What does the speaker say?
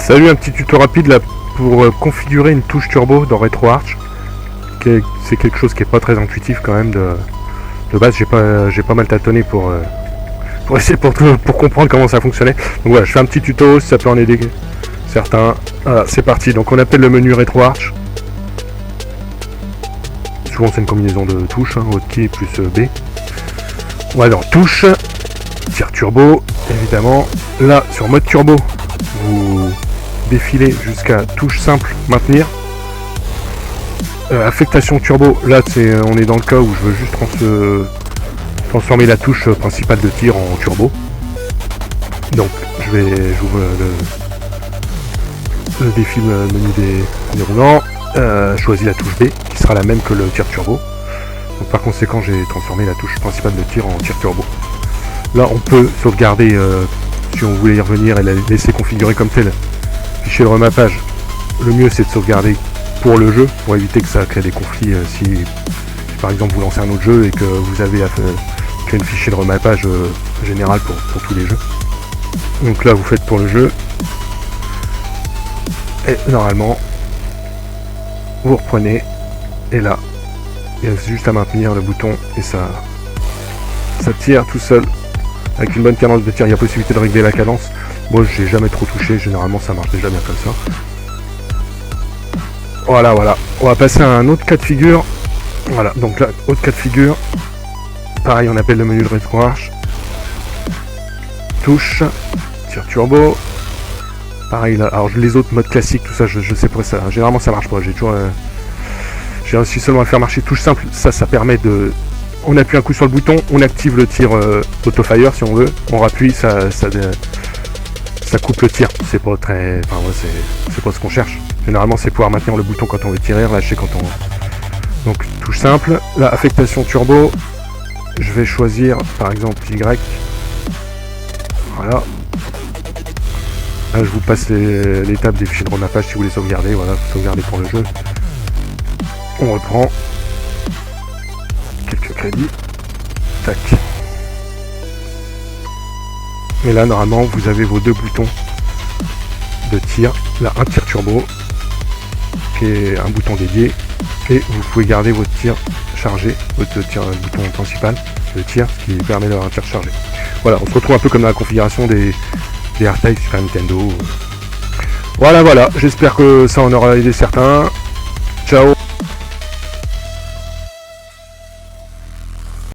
Salut, un petit tuto rapide là pour configurer une touche turbo dans RetroArch. C'est quelque chose qui est pas très intuitif quand même de base. J'ai pas mal tâtonné pour essayer pour comprendre comment ça fonctionnait. Donc voilà, je fais un petit tuto, si ça peut en aider certains. Voilà, c'est parti. Donc on appelle le menu RetroArch. Souvent c'est une combinaison de touches, hotkey plus B. On va dans touche, tir turbo, évidemment. Là sur mode turbo, vous défilez jusqu'à touche simple maintenir. Affectation turbo, là on est dans le cas où je veux juste transformer la touche principale de tir en turbo. Donc j'ouvre le défi menu des déroulants, je choisis la touche B qui sera la même que le tir turbo. Donc par conséquent j'ai transformé la touche principale de tir en tir turbo. Là on peut sauvegarder si on voulait y revenir et la laisser configurer comme tel. Fichier de remappage, le mieux c'est de sauvegarder pour le jeu, pour éviter que ça crée des conflits si par exemple vous lancez un autre jeu et que vous avez créé un fichier de remappage général pour tous les jeux. Donc là vous faites pour le jeu et normalement vous reprenez et là il reste juste à maintenir le bouton et ça tire tout seul avec une bonne cadence de tir. Il y a possibilité de régler la cadence. Moi j'ai jamais trop touché, généralement ça marche déjà bien comme ça. Voilà, on va passer à un autre cas de figure. Voilà, donc là, autre cas de figure. Pareil, on appelle le menu de RetroArch. Touche, tir turbo. Pareil là, alors les autres modes classiques, tout ça, je sais pas ça. Généralement ça marche pas, j'ai réussi seulement à faire marcher touche simple. Ça permet de. On appuie un coup sur le bouton, on active le tir auto-fire si on veut. On rappuie, ça coupe le tir. C'est pas très. Enfin ouais, c'est pas ce qu'on cherche. Généralement c'est pouvoir maintenir le bouton quand on veut tirer, lâcher quand on. Donc touche simple. La affectation turbo, je vais choisir par exemple Y. Voilà. Là je vous passe l'étape des fichiers de remappage si vous voulez sauvegarder. Voilà, sauvegarder pour le jeu. On reprend. Quelques crédits. Tac. Et là normalement vous avez vos deux boutons de tir. Là un tir turbo qui est un bouton dédié et vous pouvez garder votre tir chargé, votre bouton principal de tir, ce qui permet d'avoir un tir chargé. Voilà, on se retrouve un peu comme dans la configuration des AirTags Super Nintendo. Voilà, j'espère que ça en aura aidé certains.